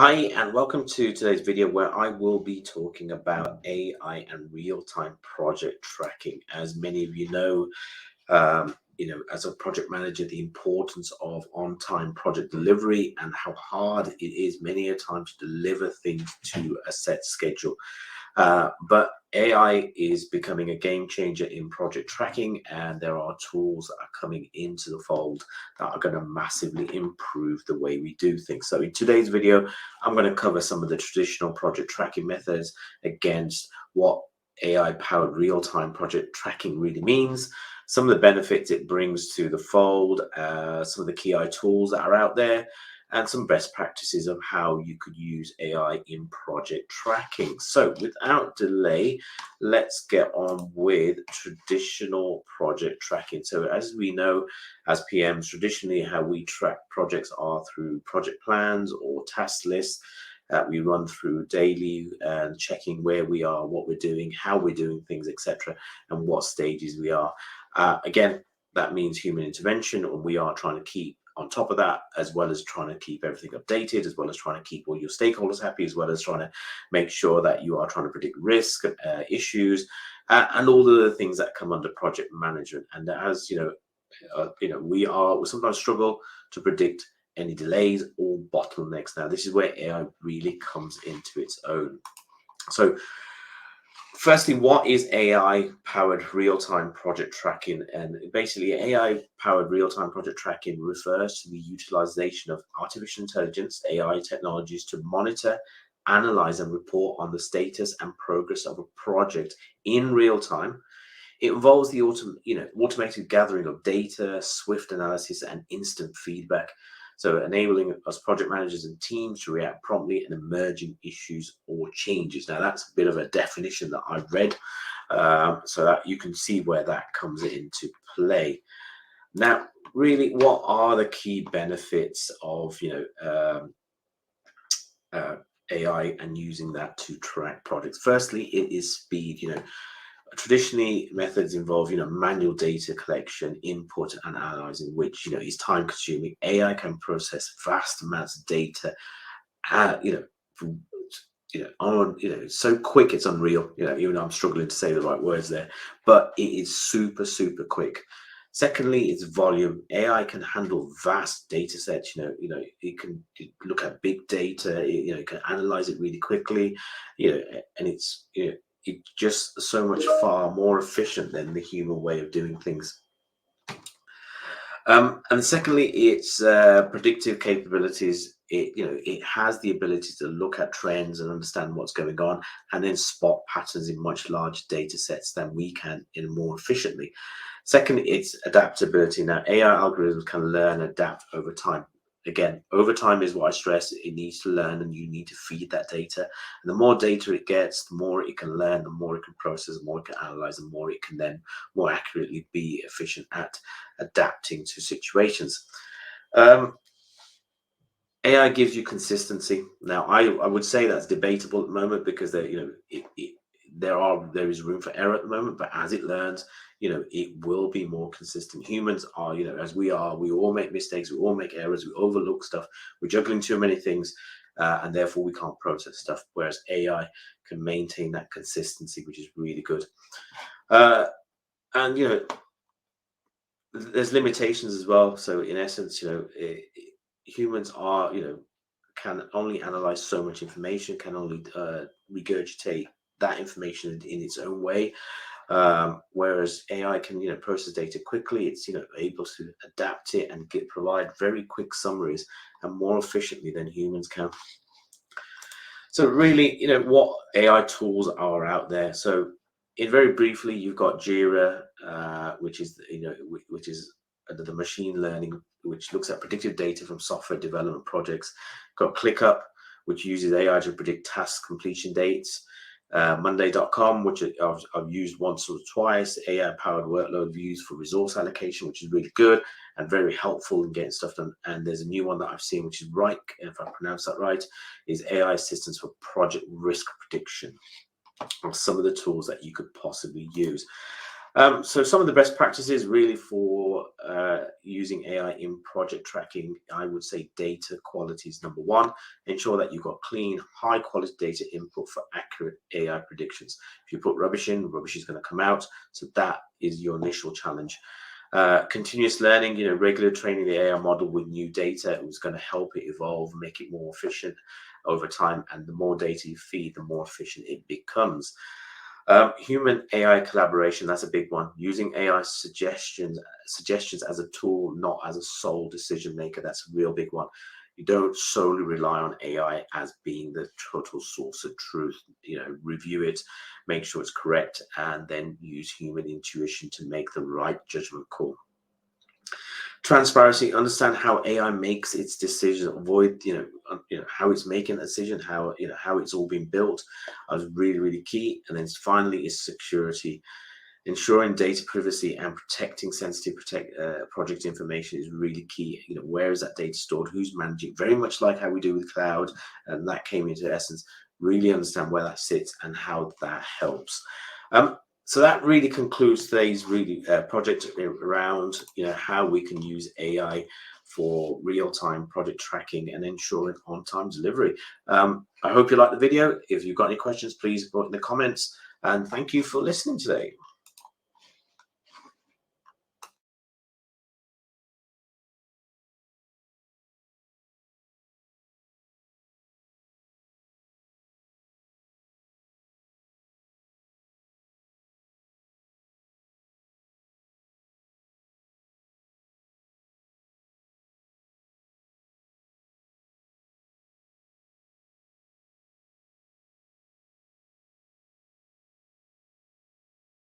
Hi, and welcome to today's video where I will be talking about AI and real-time project tracking. As many of you know, as a project manager, the importance of on-time project delivery and how hard it is many a time to deliver things to a set schedule. But AI is becoming a game changer in project tracking, and there are tools that are coming into the fold that are going to massively improve the way we do things. So in today's video, I'm going to cover some of the traditional project tracking methods against what AI-powered real-time project tracking really means, some of the benefits it brings to the fold, some of the key AI tools that are out there, and some best practices of how you could use AI in project tracking. So without delay, let's get on with traditional project tracking. So as we know, as PMs, traditionally how we track projects are through project plans or task lists that we run through daily and checking where we are, what we're doing, how we're doing things, etc., and what stages we are. Again, that means human intervention, and we are trying to keep on top of that, as well as trying to keep everything updated, as well as trying to keep all your stakeholders happy, as well as trying to make sure that you are trying to predict risk, issues, and all the things that come under project management. And as we sometimes struggle to predict any delays or bottlenecks. Now, this is where AI really comes into its own. So firstly, what is AI-powered real-time project tracking? And basically, AI-powered real-time project tracking refers to the utilization of artificial intelligence, AI technologies, to monitor, analyze, and report on the status and progress of a project in real time. It involves the automated gathering of data, swift analysis, and instant feedback. So enabling us project managers and teams to react promptly and emerging issues or changes. Now that's a bit of a definition that I've read, so that you can see where that comes into play. Now, really, what are the key benefits of AI and using that to track projects? Firstly, it is speed. Traditionally, methods involve manual data collection, input, and analyzing, which is time consuming. AI can process vast amounts of data, from, so quick it's unreal. Even though I'm struggling to say the right words there, but it is super quick. Secondly, it's volume. AI can handle vast data sets. It can look at big data. It can analyze it really quickly. And it's just so much far more efficient than the human way of doing things. And secondly, it's predictive capabilities. It has the ability to look at trends and understand what's going on, and then spot patterns in much larger data sets than we can more efficiently. Second, it's adaptability. Now, AI algorithms can learn and adapt over time. Again, over time is what I stress. It needs to learn, and you need to feed that data. And the more data it gets, the more it can learn, the more it can process, the more it can analyze, the more it can then more accurately be efficient at adapting to situations. AI gives you consistency. Now, I would say that's debatable at the moment because there is room for error at the moment, but as it learns, it will be more consistent. Humans are, as we are, we all make mistakes, we all make errors, we overlook stuff, we're juggling too many things, and therefore we can't process stuff. Whereas AI can maintain that consistency, which is really good. And there's limitations as well. So in essence, humans are, can only analyze so much information, can only regurgitate that information in its own way. Whereas AI can, process data quickly. It's, able to adapt it and provide very quick summaries and more efficiently than humans can. So really, what AI tools are out there. So very briefly, you've got Jira, which is under the machine learning, which looks at predictive data from software development projects. Got ClickUp, which uses AI to predict task completion dates. Monday.com, which I've used once or twice, AI-powered workload views for resource allocation, which is really good and very helpful in getting stuff done. And there's a new one that I've seen, which is Wrike, if I pronounce that right, is AI assistance for project risk prediction. Or some of the tools that you could possibly use. So some of the best practices really for using AI in project tracking, I would say data quality is number one. Ensure that you've got clean, high quality data input for accurate AI predictions. If you put rubbish in, rubbish is going to come out. So that is your initial challenge. Continuous learning, regular training the AI model with new data is going to help it evolve, make it more efficient over time. And the more data you feed, the more efficient it becomes. Human AI collaboration, that's a big one. Using AI suggestions as a tool, not as a sole decision maker. That's a real big one. You don't solely rely on AI as being the total source of truth. Review it, make sure it's correct, and then use human intuition to make the right judgment call. Transparency, understand how AI makes its decisions, avoid how it's making a decision, how it's all been built, is really, really key. And then finally is security. Ensuring data privacy and protecting sensitive project information is really key. Where is that data stored? Who's managing? Very much like how we do with cloud, and that came into essence. Really understand where that sits and how that helps. So that really concludes today's project around how we can use AI for real-time project tracking and ensuring on-time delivery. I hope you liked the video. If you've got any questions, please put in the comments. And thank you for listening today.